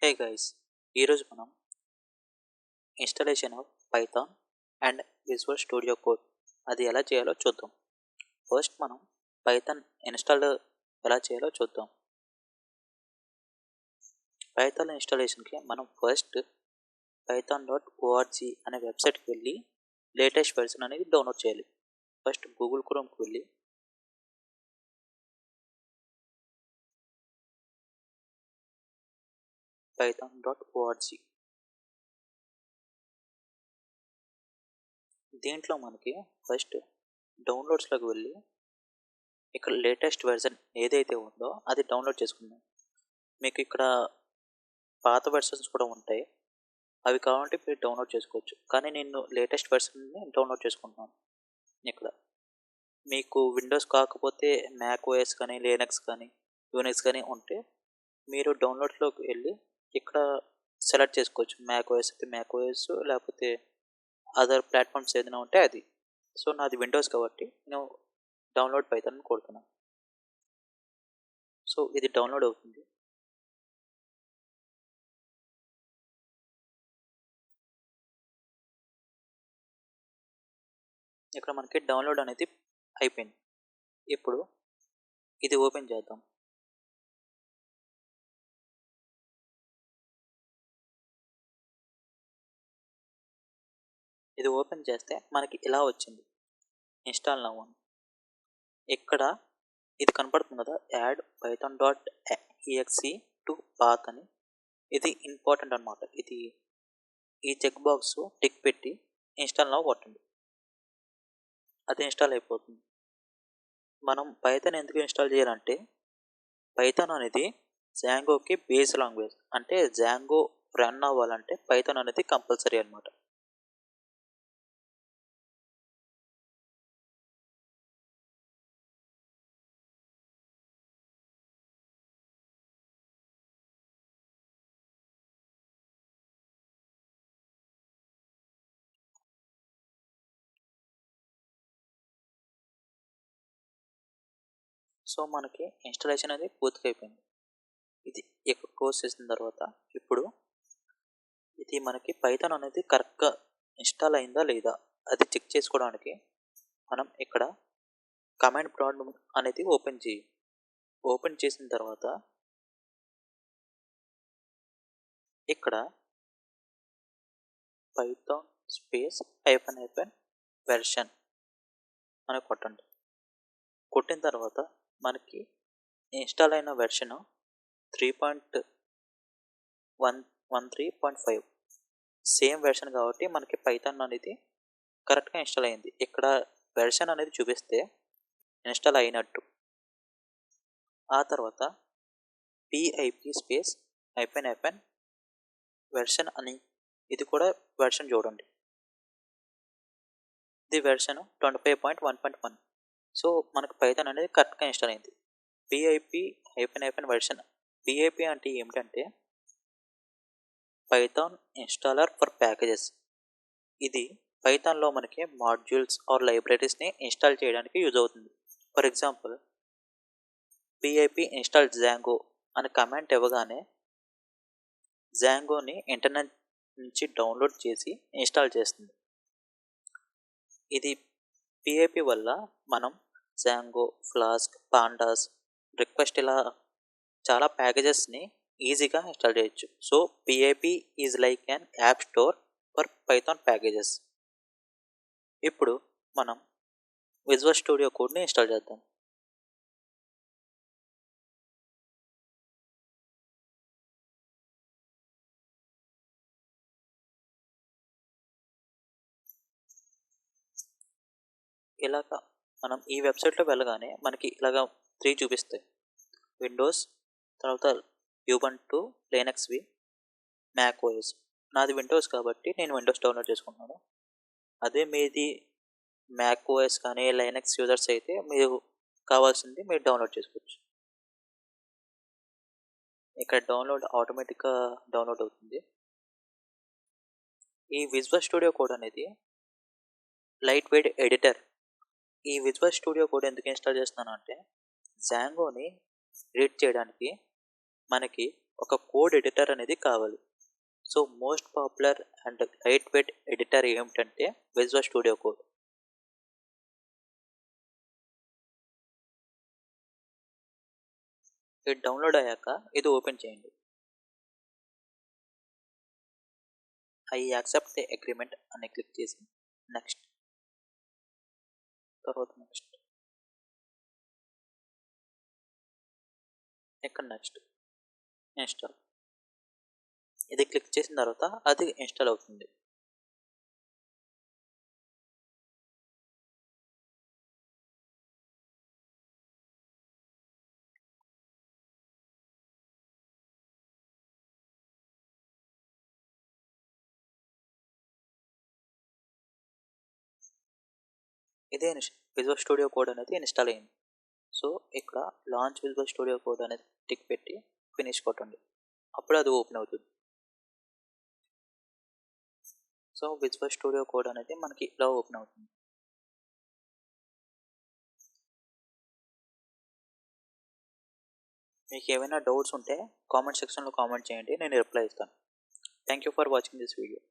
Hey guys, ఈరోజు మనం installation of Python and visual studio code అది ఎలా చేయాలో చూద్దాం. ఫస్ట్ మనం పైథాన్ ఇన్స్టాల్ ఎలా చేయాలో చూద్దాం. పైథాన్ ఇన్స్టాలేషన్కి మనం ఫస్ట్ python.org అనే వెబ్సైట్కి వెళ్ళి లేటెస్ట్ వెర్షన్ అనేది డౌన్లోడ్ చేయాలి. ఫస్ట్ గూగుల్ క్రోమ్కి వెళ్ళి python.org దీంట్లో మనకి ఫస్ట్ డౌన్లోడ్స్లోకి వెళ్ళి ఇక్కడ లేటెస్ట్ వెర్షన్ ఏదైతే ఉందో అది డౌన్లోడ్ చేసుకుందాం. మీకు ఇక్కడ పాత వెర్షన్స్ కూడా ఉంటాయి, అవి కావాలంటే మీరు డౌన్లోడ్ చేసుకోవచ్చు. కానీ నేను లేటెస్ట్ వెర్షన్ని డౌన్లోడ్ చేసుకుంటున్నాను. ఇక్కడ మీకు విండోస్ కాకపోతే మ్యాక్ ఓఎస్ కానీ లినక్స్ కానీ యూనిక్స్ కానీ ఉంటే మీరు డౌన్లోడ్లోకి వెళ్ళి ఇక్కడ సెలెక్ట్ చేసుకోవచ్చు. మ్యాక్ ఓఎస్ అయితే మ్యాక్ ఓఎస్, లేకపోతే అదర్ ప్లాట్ఫామ్స్ ఏదైనా ఉంటే అది. సో నాది విండోస్ కాబట్టి నేను డౌన్లోడ్ పైథాన్ కొడుతున్నాను. సో ఇది డౌన్లోడ్ అవుతుంది. ఇక్కడ మనకి డౌన్లోడ్ అనేది అయిపోయింది. ఇప్పుడు ఇది ఓపెన్ చేద్దాం. ఇది ఓపెన్ చేస్తే మనకి ఇలా వచ్చింది, ఇన్స్టాల్ నౌ అని. ఇక్కడ ఇది కనపడుతుంది కదా, యాడ్ python.exe టు పాత్ అని. ఇది ఇంపార్టెంట్ అనమాట. ఇది ఈ చెక్ బాక్స్ టిక్ పెట్టి ఇన్స్టాల్ నౌ కొట్టండి, అది ఇన్స్టాల్ అయిపోతుంది. మనం పైథాన్ ఎందుకు ఇన్స్టాల్ చేయాలంటే పైథాన్ అనేది జాంగోకి బేస్ లాంగ్వేజ్. అంటే జాంగో రన్ అవ్వాలంటే పైథాన్ అనేది కంపల్సరీ అనమాట. సో మనకి ఇన్స్టాలేషన్ అనేది పూర్తిగా అయిపోయింది. ఇది ఇక్కడ క్లోజ్ చేసిన తర్వాత ఇప్పుడు ఇది మనకి పైథాన్ అనేది కరెక్ట్గా ఇన్స్టాల్ అయిందా లేదా అది చెక్ చేసుకోవడానికి మనం ఇక్కడ కమాండ్ ప్రాంప్ట్ అనేది ఓపెన్ చేసిన తర్వాత ఇక్కడ పైథాన్ స్పేస్ -- వెర్షన్ అని కొట్టండి. కొట్టిన తర్వాత మనకి ఇన్స్టాల్ అయిన వెర్షన్ 3.13.5 సేమ్ వెర్షన్ కాబట్టి మనకి పైథాన్ అనేది కరెక్ట్గా ఇన్స్టాల్ అయింది. ఇక్కడ వెర్షన్ అనేది చూపిస్తే ఇన్స్టాల్ అయినట్టు. ఆ తర్వాత pip స్పేస్ -- వెర్షన్ అని, ఇది కూడా వెర్షన్ చూడండి. ఇది వెర్షన్ 25.1.1. సో మనకు పైథాన్ అనేది కరెక్ట్గా ఇన్స్టాల్ అయింది. pip version. pip అంటే ఏమిటంటే పైథాన్ ఇన్స్టాలర్ ఫర్ ప్యాకేజెస్. ఇది పైథాన్లో మనకి మాడ్యూల్స్ ఆర్ లైబ్రరీస్ని ఇన్స్టాల్ చేయడానికి యూజ్ అవుతుంది. For example pip install Django అనే కమాండ్ ఇవ్వగానే జాంగోని ఇంటర్నెట్ నుంచి డౌన్లోడ్ చేసి ఇన్స్టాల్ చేస్తుంది. ఇది pip వల్ల మనం జాంగో, ఫ్లాస్క్, పాండాస్, రిక్వెస్ట్ ఇలా చాలా ప్యాకేజెస్ని ఈజీగా ఇన్స్టాల్ చేయొచ్చు. So pip is like an app store for Python packages. ఇప్పుడు మనం విజువల్ స్టూడియో కోడ్ని ఇన్స్టాల్ చేద్దాం. ఇలాగా మనం ఈ వెబ్సైట్లో వెళ్ళగానే మనకి ఇలాగా 3 చూపిస్తాయి. విండోస్, తర్వాత యూబంటు, లినక్స్వి, మ్యాక్ ఓఎస్. నాది విండోస్ కాబట్టి నేను విండోస్ డౌన్లోడ్ చేసుకుంటున్నాను. అదే మీది మ్యాక్ ఓఎస్ కానీ లైనక్స్ యూజర్స్ అయితే మీరు కావాల్సింది మీరు డౌన్లోడ్ చేసుకోవచ్చు. ఇక్కడ డౌన్లోడ్ ఆటోమేటిక్గా డౌన్లోడ్ అవుతుంది. ఈ విజువల్ స్టూడియో కోడ్ అనేది లైట్ వెయిట్ ఎడిటర్. ఈ విజువల్ స్టూడియో కోడ్ ఎందుకు ఇన్స్టాల్ చేస్తున్నాను అంటే జాంగోని రీడ్ చేయడానికి మనకి ఒక కోడ్ ఎడిటర్ అనేది కావాలి. So most popular and light weight editor ఏమిటంటే విజువల్ స్టూడియో కోడ్. ఇది డౌన్లోడ్ అయ్యాక ఇది ఓపెన్ చేయండి. ఐ యాక్సెప్ట్ ది అగ్రిమెంట్ అని క్లిక్ చేసి నెక్స్ట్, తర్వాత నెక్స్ట్, ఇక్కడ నెక్స్ట్, ఇన్స్టాల్. ఇది క్లిక్ చేసిన తర్వాత అది ఇన్స్టాల్ అవుతుంది. ఇదే విజువల్ స్టూడియో కోడ్ అనేది ఇన్స్టాల్ అయింది. సో ఇక్కడ లాంచ్ విజువల్ స్టూడియో కోడ్ అనేది టిక్ పెట్టి ఫినిష్ కొట్టండి, అప్పుడు అది ఓపెన్ అవుతుంది. సో విజువల్ స్టూడియో కోడ్ అనేది మనకి ఇలా ఓపెన్ అవుతుంది. మీకు ఏమైనా డౌట్స్ ఉంటే కామెంట్ సెక్షన్లో కామెంట్ చేయండి, నేను రిప్లై ఇస్తాను. Thank you for watching this video.